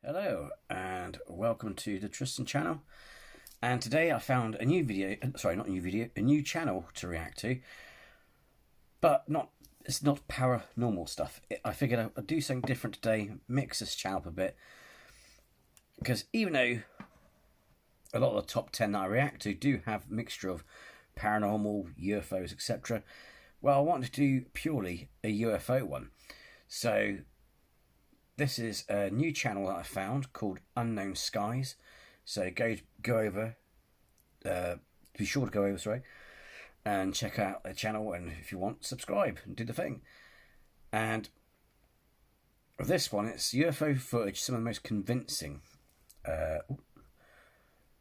Hello and welcome to the Tristan channel, and today I found a new video, a new channel to react to, but it's not paranormal stuff. I figured I'd do something different today, mix this channel up a bit, because even though a lot of the top 10 that I react to do have a mixture of paranormal, UFOs, etc., well, I wanted to do purely a UFO one. So this is a new channel that I found called UnknownSkies. So be sure to go over, and check out the channel, and if you want, subscribe and do the thing. And with this one, it's UFO footage, some of the most convincing.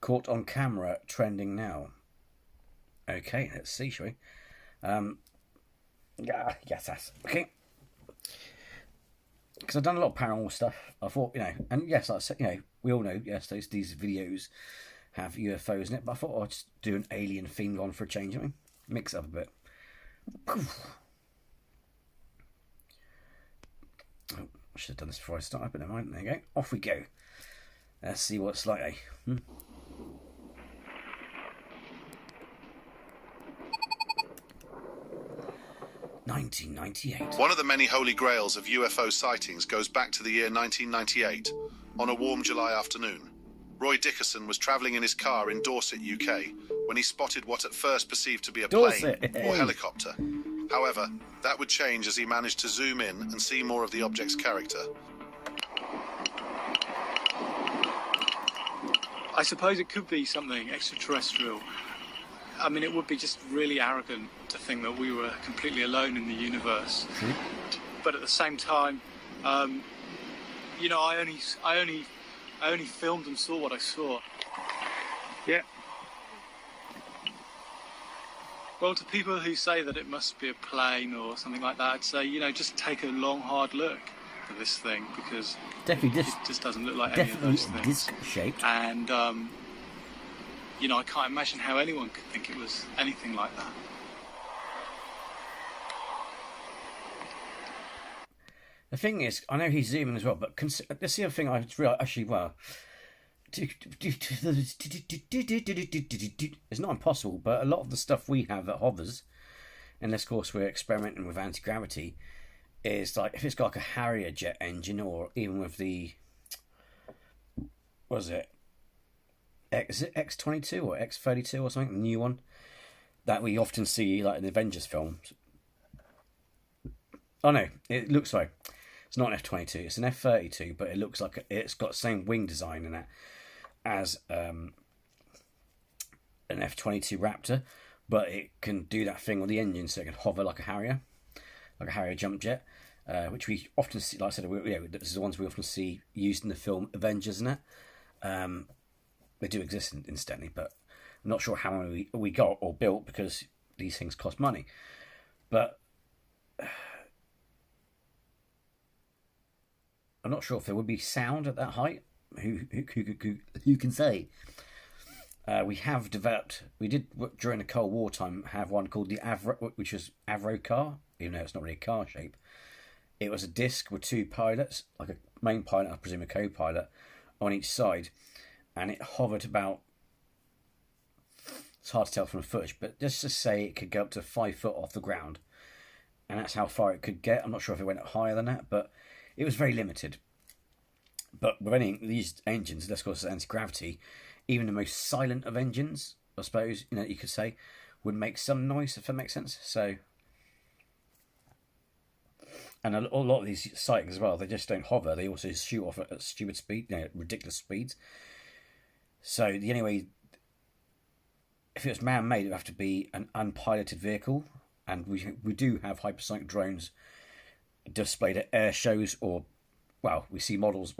Caught on camera, trending now. Okay, let's see, shall we? Yes, that's okay. Because I've done a lot of paranormal stuff. I thought, and yes, like I said, we all know, yes, these videos have UFOs in it, but I thought I'd just do an alien theme on for a change, mix it up a bit. Oh, I should have done this before I start, but never mind. There you go. Off we go. Let's see what it's like, eh? 1998. One of the many holy grails of UFO sightings goes back to the year 1998. On a warm July afternoon, Roy Dickerson was travelling in his car in Dorset, UK, when he spotted what at first perceived to be a plane or helicopter. However, that would change as he managed to zoom in and see more of the object's character. I suppose it could be something extraterrestrial. I mean, it would be just really arrogant to think that we were completely alone in the universe. But at the same time, I only filmed and saw what I saw. Yeah. Well, to people who say that it must be a plane or something like that, I'd say, just take a long, hard look at this thing, because it just doesn't look like any of those things. Disc-shaped. And I can't imagine how anyone could think it was anything like that. The thing is, I know he's zooming as well, but this is the other thing I realised, actually, well, it's not impossible, but a lot of the stuff we have that hovers, and of course we're experimenting with anti-gravity, is like, if it's got like a Harrier jet engine, or even with the, is it X-22 or X-32 or something, the new one that we often see like in the Avengers films. Oh no, it looks like it's not an F-22, it's an F-32, but it looks like it's got the same wing design in that as an F-22 Raptor, but it can do that thing with the engine, so it can hover like a Harrier jump jet, which we often see. Like I said, this is the ones we often see used in the film Avengers, isn't it? They do exist, incidentally, but I'm not sure how many we got or built, because these things cost money. But I'm not sure if there would be sound at that height. Who can say? We have developed. We did during the Cold War time have one called the Avro, which was Avro car, even though it's not really a car shape. It was a disc with two pilots, like a main pilot, I presume a co-pilot, on each side. And it hovered about, it's hard to tell from the footage, but just to say it could go up to 5 foot off the ground. And that's how far it could get. I'm not sure if it went up higher than that, but it was very limited. But with any of these engines, let's call it anti-gravity, even the most silent of engines, I suppose, you could say, would make some noise, if that makes sense. So, and a lot of these sightings as well, they just don't hover. They also shoot off at stupid speed, ridiculous speeds. So the only way, if it was man-made, it would have to be an unpiloted vehicle, and we do have hypersonic drones displayed at air shows, or, well, we see models,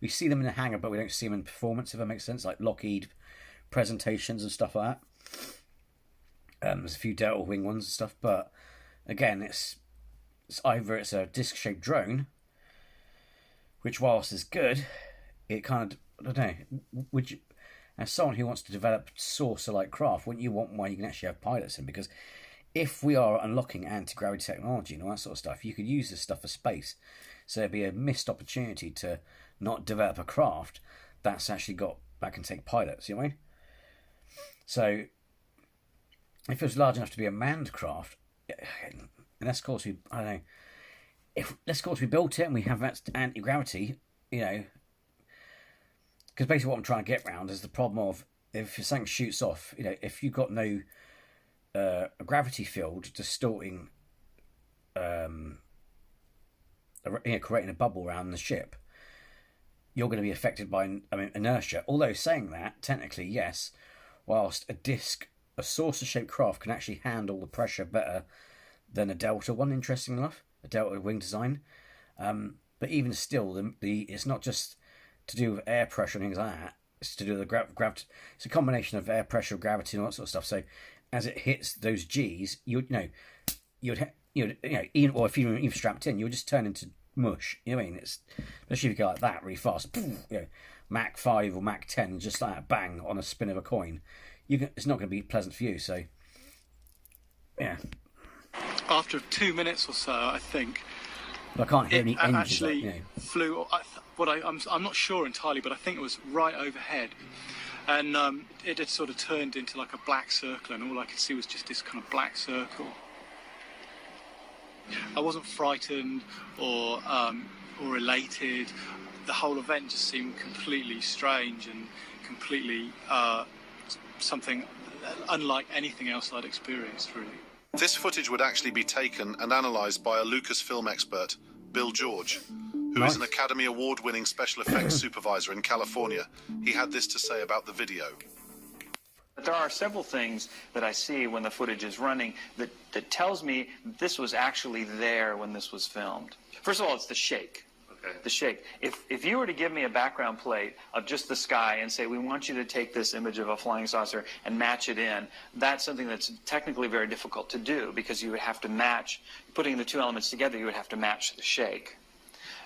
we see them in the hangar, but we don't see them in performance, if that makes sense, like Lockheed presentations and stuff like that. There's a few Delta Wing ones and stuff, but again, it's either it's a disc-shaped drone, which whilst is good, it kind of, I don't know, as someone who wants to develop saucer-like craft, wouldn't you want one you can actually have pilots in? Because if we are unlocking anti-gravity technology and all that sort of stuff, you could use this stuff for space. So it'd be a missed opportunity to not develop a craft that can take pilots, you know what I mean? So, if it was large enough to be a manned craft, unless of course we built it and we have that anti-gravity, you know, because basically what I'm trying to get around is the problem of if something shoots off, you know, if you've got no a gravity field distorting, creating a bubble around the ship, you're going to be affected by inertia. Although saying that, technically, yes, whilst a saucer-shaped craft can actually handle the pressure better than a Delta one, interesting enough, a Delta wing design. But even still, it's not just to do with air pressure and things like that. It's to do with the gravity. It's a combination of air pressure, gravity, and all that sort of stuff. So as it hits those G's, even if you're strapped in, you'll just turn into mush. You know what I mean? It's especially if you go like that really fast. Mach 5 or Mach 10, just like that, bang on a spin of a coin. It's not going to be pleasant for you. So, yeah. After 2 minutes or so, I think. But I can't hear any engines. Actually flew. I'm not sure entirely, but I think it was right overhead, and it had sort of turned into like a black circle, and all I could see was just this kind of black circle. I wasn't frightened or elated. The whole event just seemed completely strange and completely something unlike anything else I'd experienced, really. This footage would actually be taken and analysed by a Lucasfilm expert, Bill George, who is an Academy Award-winning special effects supervisor in California. He had this to say about the video. There are several things that I see when the footage is running that tells me this was actually there when this was filmed. First of all, it's the shake. Okay. The shake. If you were to give me a background plate of just the sky and say, we want you to take this image of a flying saucer and match it in, that's something that's technically very difficult to do, because you would have to match, putting the two elements together, you would have to match the shake.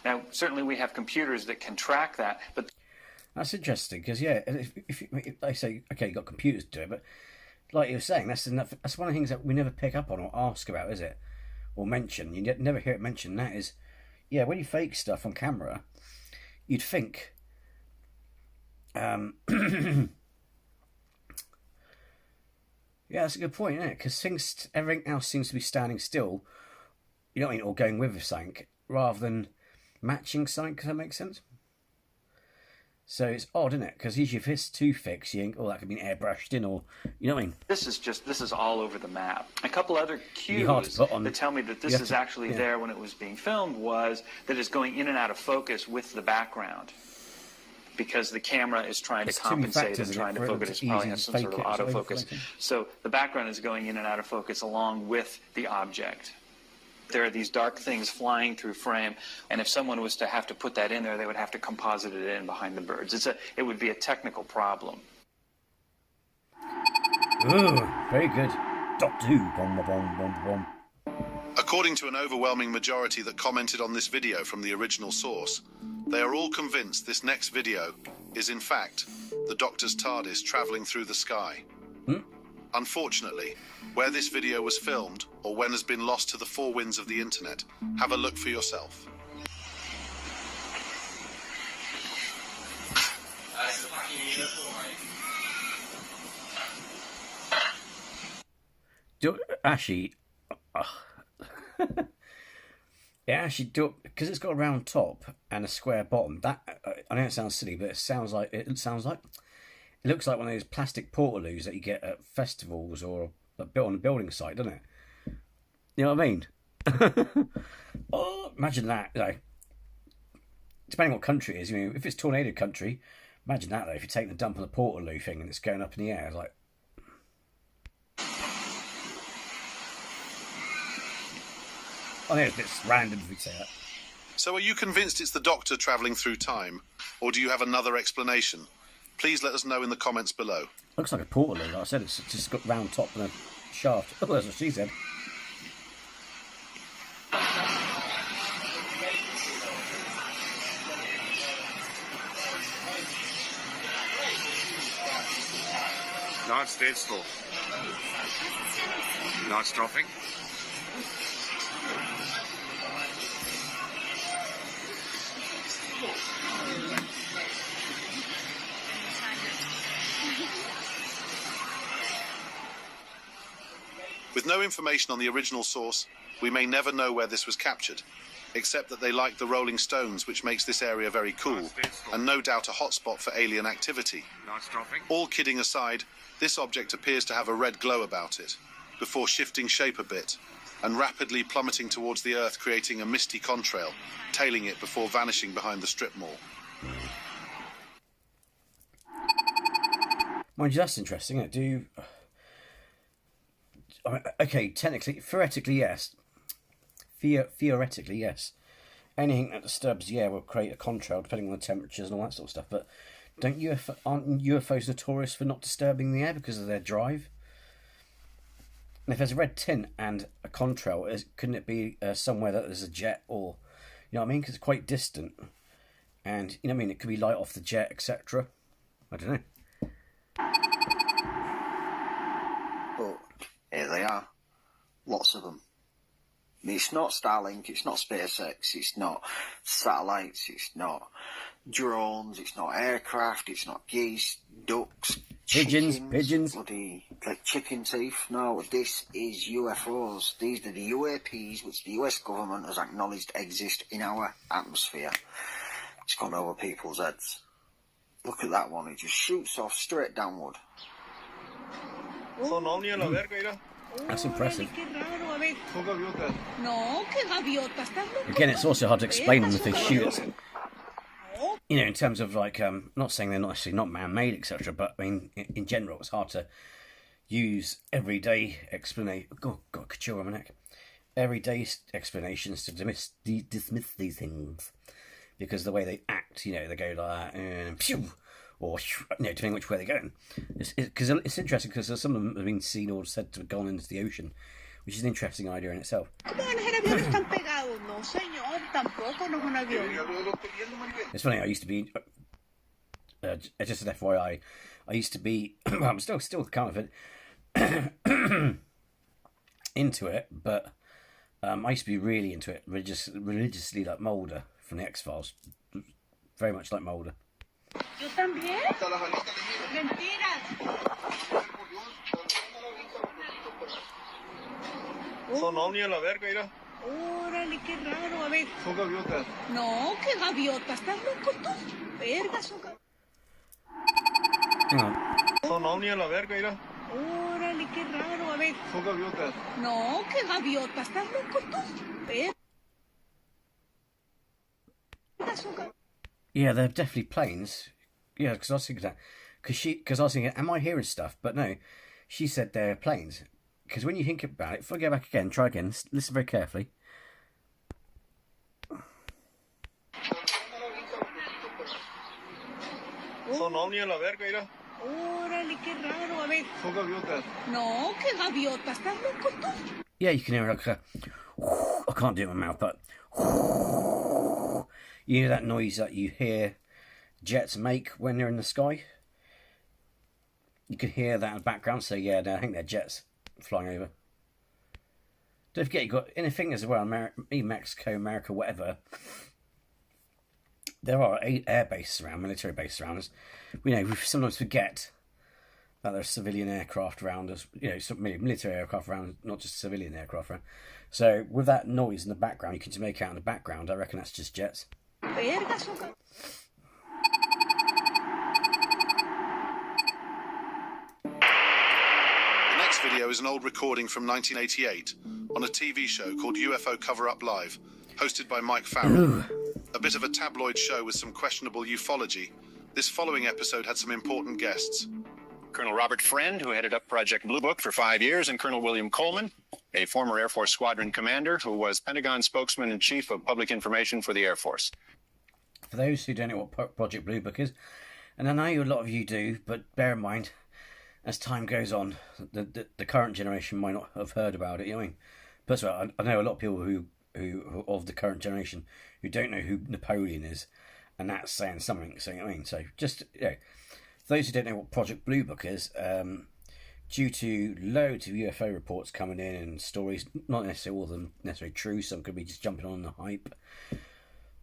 Now, certainly we have computers that can track that, but... That's interesting, because, if they say, okay, you've got computers to do it, but like you were saying, that's one of the things that we never pick up on or ask about, is it? Or mention. You never hear it mentioned. That is, when you fake stuff on camera, you'd think... that's a good point, isn't it? Because everything else seems to be standing still, you know what I mean, or going with something, rather than matching something, does that make sense? So it's odd, isn't it? Because usually if it's too fixed, you think, that could be airbrushed in, or, you know what I mean? This is all over the map. A couple other cues that tell me that this is actually there when it was being filmed was that it's going in and out of focus with the background, because the camera is trying to compensate and trying to focus. It's probably has some sort of autofocus. So the background is going in and out of focus along with the object. There are these dark things flying through frame, and if someone was to have to put that in there, they would have to composite it in behind the birds. It would be a technical problem. Ooh, very good. Doctor Who. Bom, bom, bom, bom. According to an overwhelming majority that commented on this video from the original source, they are all convinced this next video is, in fact, the Doctor's TARDIS travelling through the sky. Unfortunately, where this video was filmed, or when has been lost to the four winds of the internet, have a look for yourself. Because it's got a round top and a square bottom. That I know it sounds silly, but it looks like one of those plastic portaloos that you get at festivals or built on a building site, doesn't it? You know what I mean? Imagine that. Depending on what country it is, if it's tornado country, imagine that though. If you take the dump on the portaloo thing and it's going up in the air, it's like. I think it's a bit random if we say that. So, are you convinced it's the Doctor travelling through time, or do you have another explanation? Please let us know in the comments below. Looks like a portaloo, like I said. It's just got round top and a shaft. Oh, that's what she said. Now it's dead still. Now it's dropping. With no information on the original source, we may never know where this was captured, except that they like the rolling stones, which makes this area very cool, and no doubt a hotspot for alien activity. All kidding aside, this object appears to have a red glow about it, before shifting shape a bit, and rapidly plummeting towards the Earth, creating a misty contrail, tailing it before vanishing behind the strip mall. Mind you, that's interesting, isn't it? Okay, technically, theoretically, yes. Theoretically, yes. Anything that disturbs the air will create a contrail, depending on the temperatures and all that sort of stuff. But aren't UFOs notorious for not disturbing the air because of their drive? And if there's a red tint and a contrail, couldn't it be somewhere that there's a jet, or, you know what I mean? Because it's quite distant, and you know what I mean. It could be light off the jet, etc. I don't know. But here they are, lots of them. It's not Starlink, it's not SpaceX, it's not satellites, it's not drones, it's not aircraft, it's not geese, ducks, pigeons, bloody like chicken teeth. No, this is UFOs. These are the UAPs, which the US government has acknowledged exist in our atmosphere. It's gone over people's heads. Look at that one, it just shoots off straight downward. That's impressive. Again, it's also hard to explain them if they shoot. You know, in terms of like, not saying they're not actually not man-made, etc. But I mean, in general, it's hard to use everyday explanation. God, could you my neck? Everyday explanations to dismiss these things, because the way they act, you know, they go like that, and pew, or, you know, depending which way they're going. Because it's interesting, because some of them have been seen or said to have gone into the ocean, which is an interesting idea in itself. It's funny, I used to be, just an FYI, I used to be, well, I'm still kind of into it, but I used to be really into it, religiously, like Mulder from the X-Files, very much like Mulder. Yo también. Mentiras. Son ovni a la verga, mira. Órale, qué raro. A ver. Son gaviotas. No, qué gaviotas. ¿Estás loco tú? Verga, son gaviotas. Hang on. Son ovni a la verga, mira. Órale, qué raro. A ver. Son gaviotas. No, qué gaviotas. ¿Estás loco tú? Verga, son gaviotas. Yeah, they're definitely planes. Yeah, because I was thinking that. Because I was thinking, am I hearing stuff? But no, she said they're planes. Because when you think about it, if I go back again, try again, listen very carefully. Son ovni a la verga, mira. Órale, qué raro. A ver. Son gaviotas. No, qué gaviotas. ¿Estás loco tú? Yeah, you can hear like a... I can't do it with my mouth, but... You know that noise that you hear jets make when they're in the sky? You can hear that in the background, so yeah, I think they're jets flying over. Don't forget, you've got anything as well, Mexico, America, whatever. There are air bases around, military bases around us. We sometimes forget that there's civilian aircraft around us, you know, some military aircraft around, not just civilian aircraft around. So with that noise in the background, you can just make out in the background, I reckon that's just jets. The next video is an old recording from 1988 on a TV show called UFO Cover-Up Live, hosted by Mike Farrell. A bit of a tabloid show with some questionable ufology. This following episode had some important guests. Colonel Robert Friend, who headed up Project Blue Book for 5 years, and Colonel William Coleman, a former Air Force Squadron commander who was Pentagon spokesman and chief of public information for the Air Force. For those who don't know what Project Blue Book is, and I know a lot of you do, but bear in mind, as time goes on, the current generation might not have heard about it. You know what I mean? But so I know a lot of people who of the current generation who don't know who Napoleon is, and that's saying something. So you know what I mean? So just for those who don't know what Project Blue Book is, due to loads of UFO reports coming in and stories, not necessarily all of them necessarily true, some could be just jumping on the hype.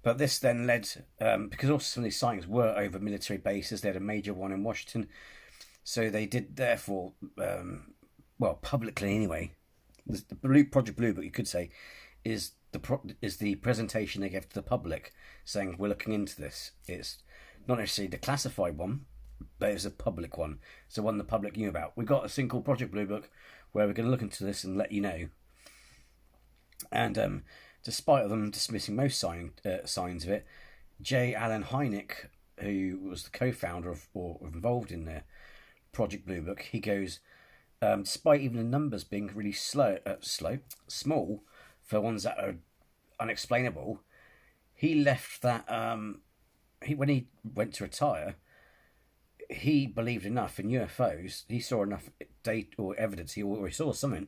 But this then led, because also some of these sightings were over military bases, they had a major one in Washington, so they did therefore, publicly anyway, Project Blue Book, you could say, is the presentation they gave to the public, saying we're looking into this. It's not necessarily the classified one, but it's a public one. It's the one the public knew about. We got a thing called Project Blue Book, where we're going to look into this and let you know. And despite them dismissing most signs of it, J. Allen Hynek, who was the co-founder or involved in the Project Blue Book, he goes, despite even the numbers being really small for ones that are unexplainable, he left that. When he went to retire, he believed enough in UFOs. He saw enough data or evidence. He saw something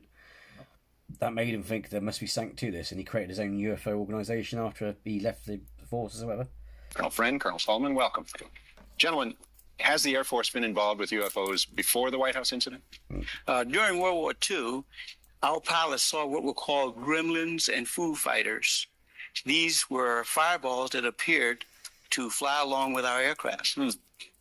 that made him think there must be something to this, and he created his own UFO organization after he left the forces or whatever. Colonel Friend, Colonel Solomon, welcome. Gentlemen, has the Air Force been involved with UFOs before the White House incident? During World War II, our pilots saw what were called gremlins and Foo Fighters. These were fireballs that appeared to fly along with our aircraft.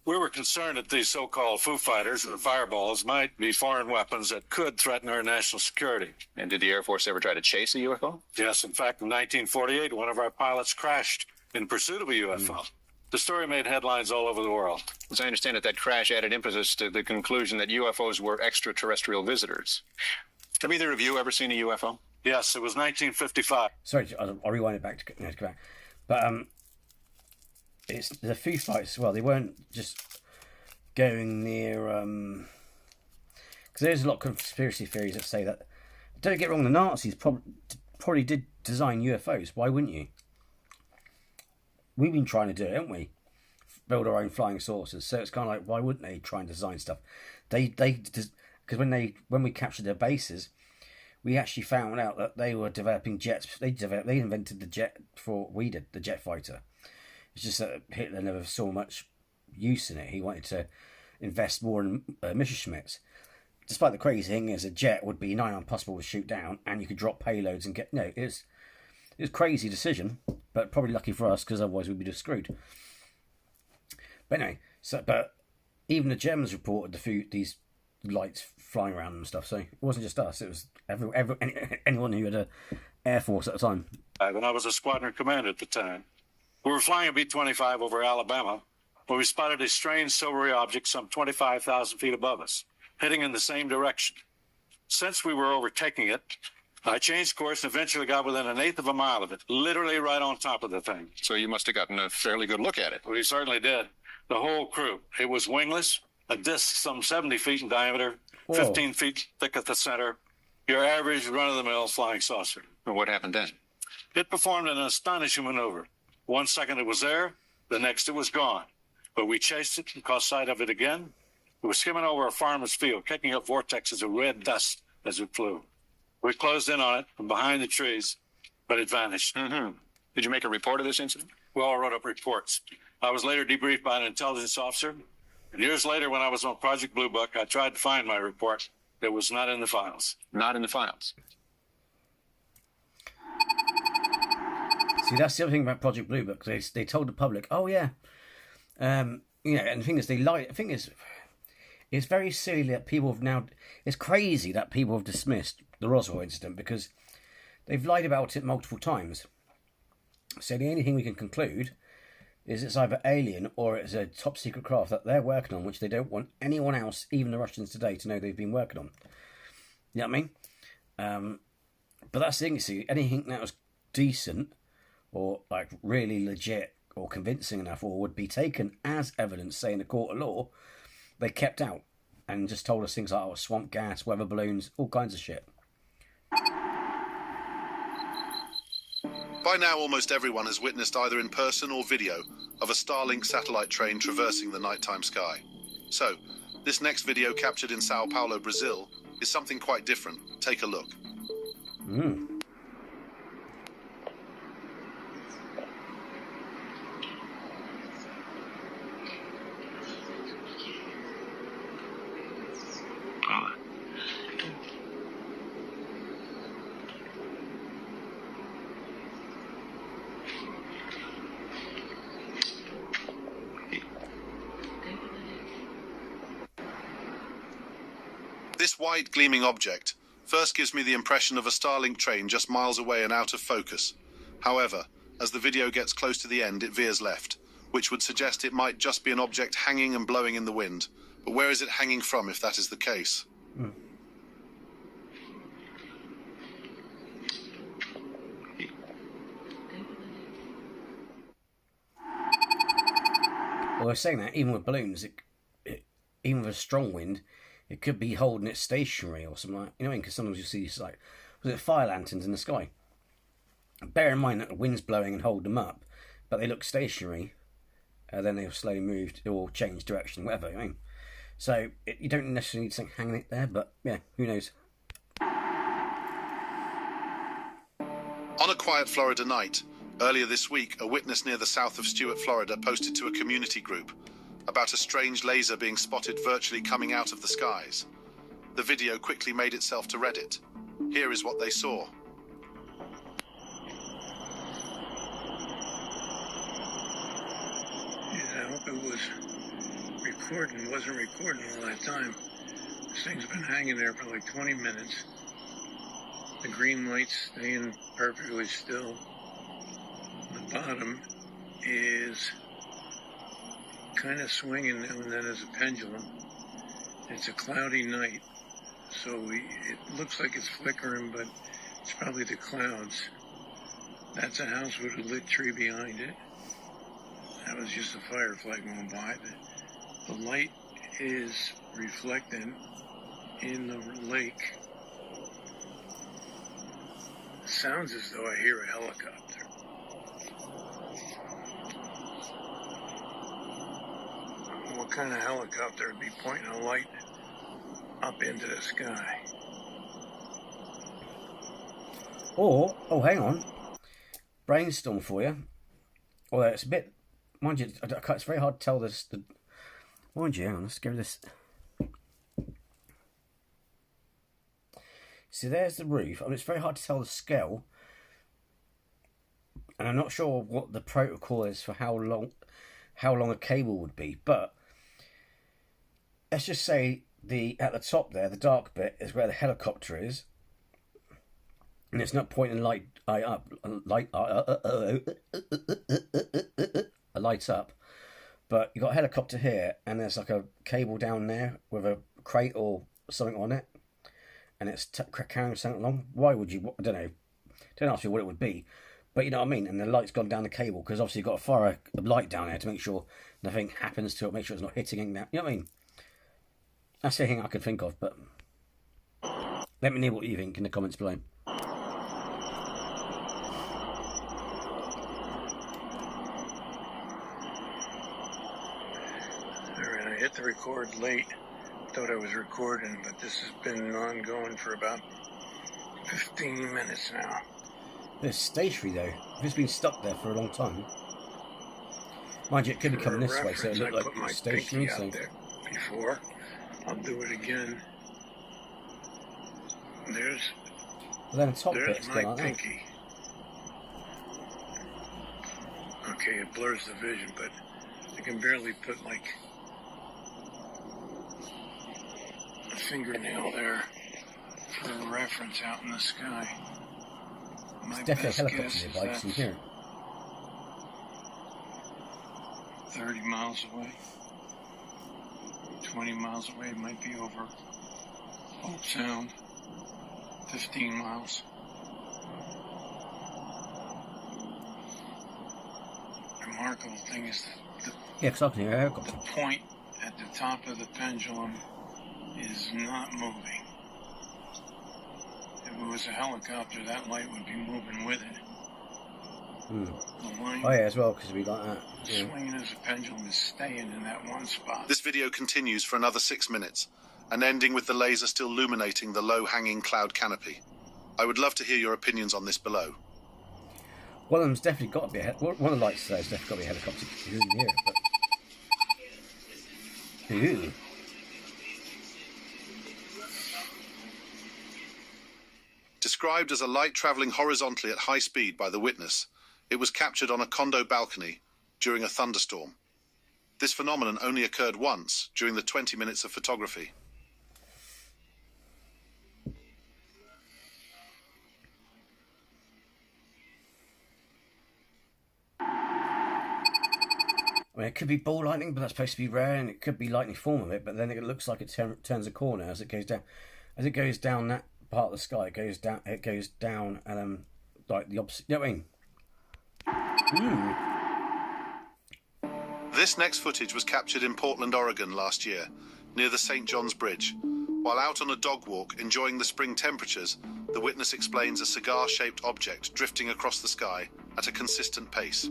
We were concerned that these so-called Foo Fighters, or fireballs, might be foreign weapons that could threaten our national security. And did the Air Force ever try to chase a UFO? Yes, in fact, in 1948, one of our pilots crashed in pursuit of a UFO. The story made headlines all over the world. As I understand it, that crash added impetus to the conclusion that UFOs were extraterrestrial visitors. Have either of you ever seen a UFO? Yes, it was 1955. Sorry, I'll rewind it back to go back. But it's the Foo Fighters as well. They weren't just going near. Because there's a lot of conspiracy theories that say that. Don't get wrong, the Nazis probably did design UFOs. Why wouldn't you? We've been trying to do it, haven't we? Build our own flying saucers. So it's kind of like, why wouldn't they try and design stuff? Because when we captured their bases, we actually found out that they were developing jets. They invented the jet before we did, the jet fighter. It's just that Hitler never saw much use in it. He wanted to invest more in Messerschmitts. Despite the crazy thing is, a jet would be nigh impossible to shoot down, and you could drop payloads and get... No, it was a crazy decision, but probably lucky for us, because otherwise we'd be just screwed. But anyway, but even the Germans reported these lights flying around and stuff, so it wasn't just us, it was anyone who had an Air Force at the time. And I was a squadron commander at the time. We were flying a B-25 over Alabama when we spotted a strange silvery object some 25,000 feet above us, heading in the same direction. Since we were overtaking it, I changed course and eventually got within 1/8 of a mile of it, literally right on top of the thing. So you must have gotten a fairly good look at it. We certainly did. The whole crew. It was wingless, a disc some 70 feet in diameter, 15 feet thick at the center, your average run-of-the-mill flying saucer. And what happened then? It performed an astonishing maneuver. 1 second it was there, the next it was gone. But we chased it and caught sight of it again. It was skimming over a farmer's field, kicking up vortexes of red dust as it flew. We closed in on it from behind the trees, but it vanished. Did you make a report of this incident? We all wrote up reports. I was later debriefed by an intelligence officer. And years later, when I was on Project Blue Book, I tried to find my report. It was not in the files. Not in the files. See, that's the other thing about Project Blue Book. They told the public, oh yeah, and the thing is, they lied. The thing is, it's very silly that people have now. It's crazy that people have dismissed the Roswell incident because they've lied about it multiple times. So the only thing we can conclude is it's either alien or it's a top secret craft that they're working on, which they don't want anyone else, even the Russians today, to know they've been working on. You know what I mean? But that's the thing, you see, anything that was decent or like really legit or convincing enough or would be taken as evidence, say in a court of law, they kept out and just told us things like swamp gas, weather balloons, all kinds of shit. By now, almost everyone has witnessed either in person or video of a Starlink satellite train traversing the nighttime sky. So, this next video captured in Sao Paulo, Brazil, is something quite different. Take a look. This white gleaming object First gives me the impression of a Starlink train just miles away and out of focus. However, as the video gets close to the end, it veers left, which would suggest it might just be an object hanging and blowing in the wind. But where is it hanging from if that is the case? Well, I was saying that even with balloons, even with a strong wind, it could be holding it stationary or something like, you know what I mean? Because sometimes you see these, like, was it fire lanterns in the sky? Bear in mind that the wind's blowing and hold them up, but they look stationary, then they'll slowly move or change direction, whatever, you know what I mean? So you don't necessarily need something hanging it there, but yeah, who knows? On a quiet Florida night, earlier this week, a witness near the south of Stuart, Florida, posted to a community group about a strange laser being spotted virtually coming out of the skies. The video quickly made itself to Reddit. Here is what they saw. I hope it was recording. It wasn't recording all that time. This thing's been hanging there for like 20 minutes. The green light's staying perfectly still. The bottom is kind of swinging now and then as a pendulum. It's a cloudy night, so it looks like it's flickering, but it's probably the clouds. That's a house with a lit tree behind it. That was just a firefly going by. The light is reflecting in the lake. It sounds as though I hear a helicopter. What kind of helicopter would be pointing a light up into the sky? Or, oh, hang on. Brainstorm for you. Although it's a bit, mind you, it's very hard to tell this. Mind you, hang on, let's go this. See, there's the roof. I mean, it's very hard to tell the scale. And I'm not sure what the protocol is for how long a cable would be, but let's just say at the top there, the dark bit is where the helicopter is, and it's not pointing a light up, but you got a helicopter here, and there's like a cable down there with a crate or something on it, and it's carrying something along. Why would you? I don't know. Don't ask me what it would be. But you know what I mean? And the light's gone down the cable because obviously you've got to fire a light down there to make sure nothing happens to it, make sure it's not hitting it down. You know what I mean? That's the thing I could think of, but let me know what you think in the comments below. Alright, I hit the record late. Thought I was recording, but this has been ongoing for about 15 minutes now. It's stationary though. If it's been stuck there for a long time. Mind you, it could be coming this way, so it looked like it's stationary. So there before, I'll do it again. There's then the top bit's my like pinky. Okay, it blurs the vision, but I can barely put like a fingernail there for a reference out in the sky. It's definitely a helicopter nearby, you can hear it. 30 miles away. 20 miles away, it might be over Hope Sound. 15 miles. The remarkable thing is that the point at the top of the pendulum is not moving. If it was a helicopter, that light would be moving with it. Hmm. The line, oh yeah, as well, because we got that. Yeah. Swinging as a pendulum is staying in that one spot. This video continues for another 6 minutes, and ending with the laser still illuminating the low-hanging cloud canopy. I would love to hear your opinions on this below. One of them's definitely got to be one of the lights there's definitely got to be a helicopter. You can hear it, but... Ooh. Described as a light travelling horizontally at high speed by the witness, it was captured on a condo balcony during a thunderstorm. This phenomenon only occurred once during the 20 minutes of photography. mean, it could be ball lightning, but that's supposed to be rare, and it could be lightning form of it. But then it looks like it turns a corner as it goes down. As it goes down that part of the sky, it goes down. It goes down, and like the opposite. You know what I mean? This next footage was captured in Portland, Oregon last year, near the St. John's Bridge. While out on a dog walk, enjoying the spring temperatures, the witness explains a cigar-shaped object drifting across the sky at a consistent pace.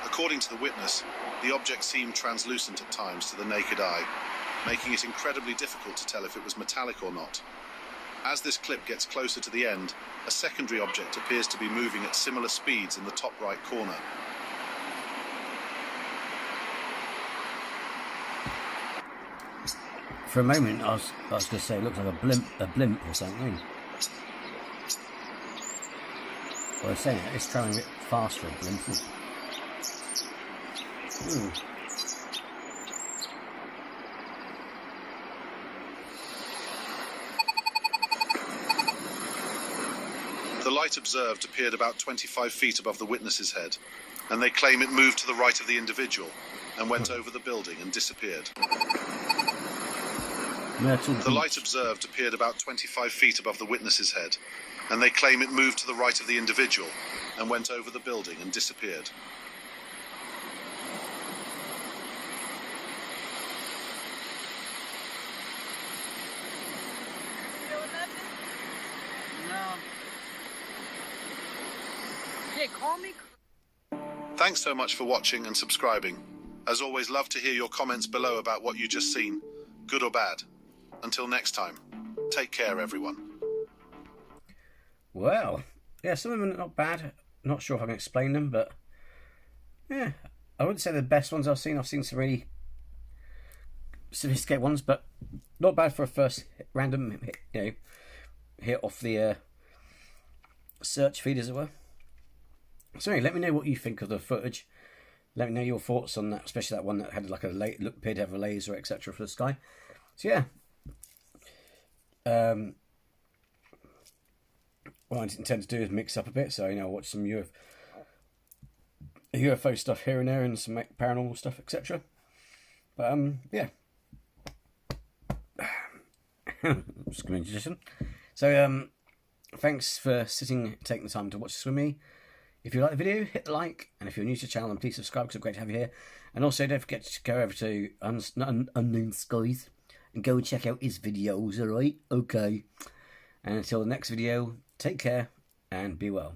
According to the witness, the object seemed translucent at times to the naked eye, making it incredibly difficult to tell if it was metallic or not. As this clip gets closer to the end, a secondary object appears to be moving at similar speeds in the top right corner. For a moment, I was going to say it looks like a blimp or something. Well, I was saying it's travelling a bit faster, a blimp. The light observed appeared about 25 feet above the witness's head, and they claim it moved to the right of the individual and went over the building and disappeared. The light observed appeared about 25 feet above the witness's head, and they claim it moved to the right of the individual and went over the building and disappeared. Thanks so much for watching and subscribing. As always, love to hear your comments below about what you just seen, good or bad. Until next time, take care, everyone. Well, yeah, some of them are not bad. Not sure if I can explain them, but yeah, I wouldn't say they're the best ones I've seen. I've seen some really sophisticated ones, but not bad for a first random hit off the search feed, as it were. So anyway, let me know what you think of the footage. Let me know your thoughts on that, especially that one that had like appeared to have a laser, etc. for the sky. So yeah. What I intend to do is mix up a bit, so watch some UFO stuff here and there, and some paranormal stuff, etc. But yeah, just going to listen. So thanks for taking the time to watch this with me. If you like the video, hit the like, and if you're new to the channel, then please subscribe, because it's great to have you here. And also, don't forget to go over to UnknownSkies and go and check out his videos, alright? Okay. And until the next video, take care and be well.